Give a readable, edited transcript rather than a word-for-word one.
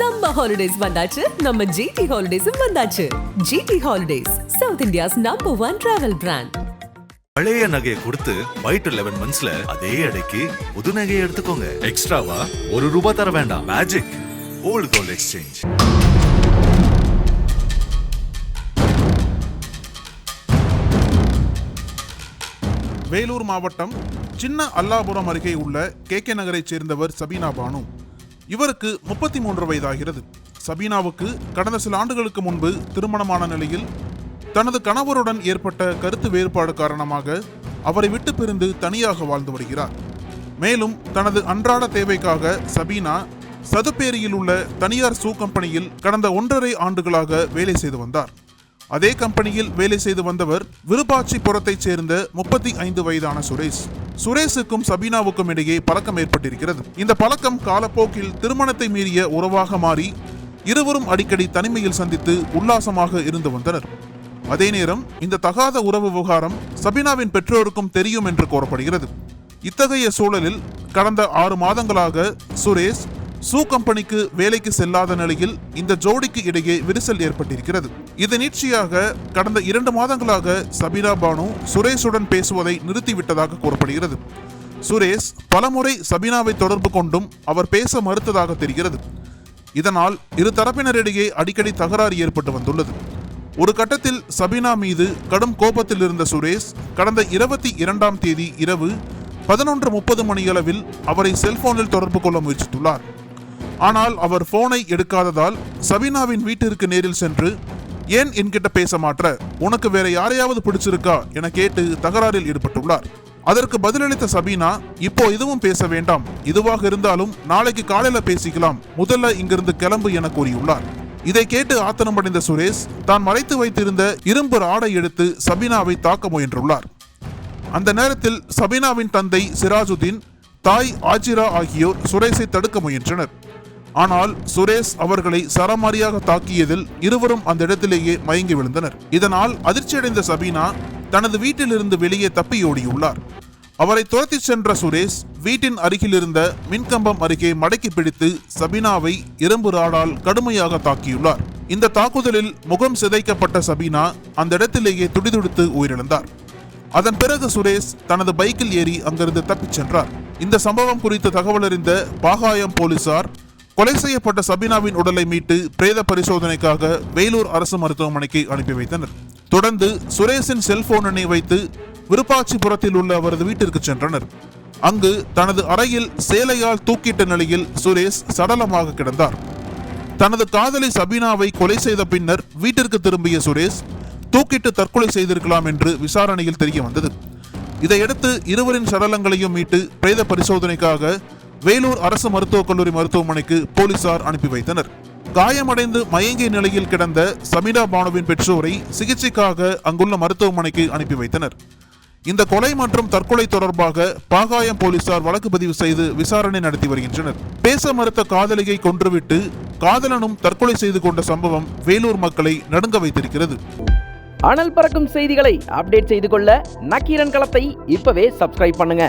Summer holidays வந்தாச்சு, நம்ம GT ஹாலிடேஸும் வந்தாச்சு. GT holidays, South India's #1 travel brand. பழைய நகையை கொடுத்து பை டு 11 monthsல அதே அடைக்கு புது நகையை எடுத்துக்கோங்க. எக்ஸ்ட்ராவா ₹1 தர வேண்டாம். Magic old gold exchange. Vellore மாவட்டம் சின்ன அல்லாபுரம் அருகே உள்ள கே நகரைச் சேர்ந்தவர் சபீனா பானு. இவருக்கு 33 வயதாகிறது. சபீனாவுக்கு கடந்த சில ஆண்டுகளுக்கு முன்பு திருமணமான நிலையில் தனது கணவருடன் ஏற்பட்ட கருத்து வேறுபாடு காரணமாக அவரை விட்டு பிரிந்து தனியாக வாழ்ந்து வருகிறார். மேலும் தனது அன்றாட தேவைக்காக சபீனா சதுப்பேரியில் உள்ள தனியார் ஷூ கம்பெனியில் கடந்த 1.5 ஆண்டுகளாக வேலை செய்து வந்தார். அதே கம்பெனியில் வேலை செய்து வந்தவர் விருப்பாட்சிபுரத்தைச் சேர்ந்த 35 வயதான சுரேஷுக்கும் சபீனாவுக்கும் இடையே பழக்கம் ஏற்பட்டிருக்கிறது. இந்த பழக்கம் காலப்போக்கில் திருமணத்தை மீறிய உறவாக மாறி இருவரும் அடிக்கடி தனிமையில் சந்தித்து உல்லாசமாக இருந்து வந்தனர். அதே நேரம் இந்த தகாத உறவு விவகாரம் சபீனாவின் பெற்றோருக்கும் தெரியும் என்று கூறப்படுகிறது. இத்தகைய சூழலில் கடந்த 6 மாதங்களாக சுரேஷ் ஷூ கம்பெனிக்கு வேலைக்கு செல்லாத நிலையில் இந்த ஜோடிக்கு இடையே விரிசல் ஏற்பட்டிருக்கிறது. இது நீட்சியாக கடந்த 2 மாதங்களாக சபீனா பானு சுரேஷுடன் பேசுவதை நிறுத்திவிட்டதாக கூறப்படுகிறது. சுரேஷ் பலமுறை சபீனாவை தொடர்பு கொண்டும் அவர் பேச மறுத்ததாக தெரிகிறது. இதனால் இரு தரப்பினரிடையே அடிக்கடி தகராறு ஏற்பட்டு வந்துள்ளது. ஒரு கட்டத்தில் சபீனா மீது கடும் கோபத்தில் இருந்த சுரேஷ் கடந்த 22ஆம் தேதி இரவு 11:30 மணியளவில் அவரை செல்போனில் தொடர்பு கொள்ள முயற்சித்துள்ளார். ஆனால் அவர் போனை எடுக்காததால் சபீனாவின் வீட்டிற்கு நேரில் சென்று, ஏன் என்கிட்ட பேச மாற்ற, உனக்கு வேற யாரையாவது பிடிச்சிருக்கா என கேட்டு தகராறில் ஈடுபட்டுள்ளார். அதற்கு பதிலளித்த சபீனா, இப்போ எதுவும் பேச வேண்டாம், இதுவாக இருந்தாலும் நாளைக்கு காலையில பேசிக்கலாம், முதல்ல இங்கிருந்து கிளம்பு என கூறியுள்ளார். இதை கேட்டு ஆத்திரமடைந்த சுரேஷ் தான் மறைத்து வைத்திருந்த இரும்பு ராடை எடுத்து சபீனாவை தாக்க முயன்றுள்ளார். அந்த நேரத்தில் சபீனாவின் தந்தை சிராஜுதீன், தாய் ஆஜிரா ஆகியோர் சுரேஷை தடுக்க முயன்றனர். ஆனால் சுரேஷ் அவர்களை சரமாரியாக தாக்கியதில் இருவரும் அந்த இடத்திலேயே மயங்கி விழுந்தனர். இதனால் அதிர்ச்சியடைந்த சபீனா தனது வீட்டிலிருந்து வெளியே தப்பி ஓடியுள்ளார். அவரை துரத்தி சென்ற சுரேஷ் வீட்டின் அருகில் இருந்த மின்கம்பம் அருகே மடக்கி பிடித்து சபீனாவை இரும்பு ராடால் கடுமையாக தாக்கியுள்ளார். இந்த தாக்குதலில் முகம் சிதைக்கப்பட்ட சபீனா அந்த இடத்திலேயே துடிதுடித்து உயிரிழந்தார். அதன் பிறகு சுரேஷ் தனது பைக்கில் ஏறி அங்கிருந்து தப்பிச் சென்றார். இந்த சம்பவம் குறித்து தகவல் அறிந்த பாகாயம் போலீசார் கொலை செய்யப்பட்ட சபீனாவின் உடலை மீட்டு பிரேத பரிசோதனைக்காக வேலூர் அரசு மருத்துவமனைக்கு அனுப்பி வைத்தனர். தொடர்ந்து சுரேஷின் செல்போனை வைத்து விருப்பாட்சிபுரத்தில் உள்ள அவரது வீட்டிற்கு சென்றனர். அங்கு தனது அறையில் சேலையால் தூக்கிட்ட நிலையில் சுரேஷ் சடலமாக கிடந்தார். தனது காதலி சபீனாவை கொலை செய்த பின்னர் வீட்டிற்கு திரும்பிய சுரேஷ் தூக்கிட்டு தற்கொலை செய்திருக்கலாம் என்று விசாரணையில் தெரிய வந்தது. இதையடுத்து இருவரின் சடலங்களையும் மீட்டு பிரேத பரிசோதனைக்காக வேலூர் அரசு மருத்துவக் கல்லூரி மருத்துவமனைக்கு போலீசார் அனுப்பி வைத்தனர். காயமடைந்து மயங்கிய நிலையில் கிடந்த சபீனா பானுவின் பெற்றோரை சிகிச்சைக்காக அங்குள்ள மருத்துவமனைக்கு அனுப்பி வைத்தனர். இந்த கொலை மற்றும் தற்கொலை தொடர்பாக பாகாயம் போலீசார் வழக்கு பதிவு செய்து விசாரணை நடத்தி வருகின்றனர். பேச மறுத்த காதலியை கொன்றுவிட்டு காதலனும் தற்கொலை செய்து கொண்ட சம்பவம் வேலூர் மக்களை நடுங்க வைத்திருக்கிறது. அனல் பறக்கும் செய்திகளை அப்டேட் செய்து கொள்ள நக்கீரன் களத்தை இப்பவே சப்ஸ்கிரைப் பண்ணுங்க.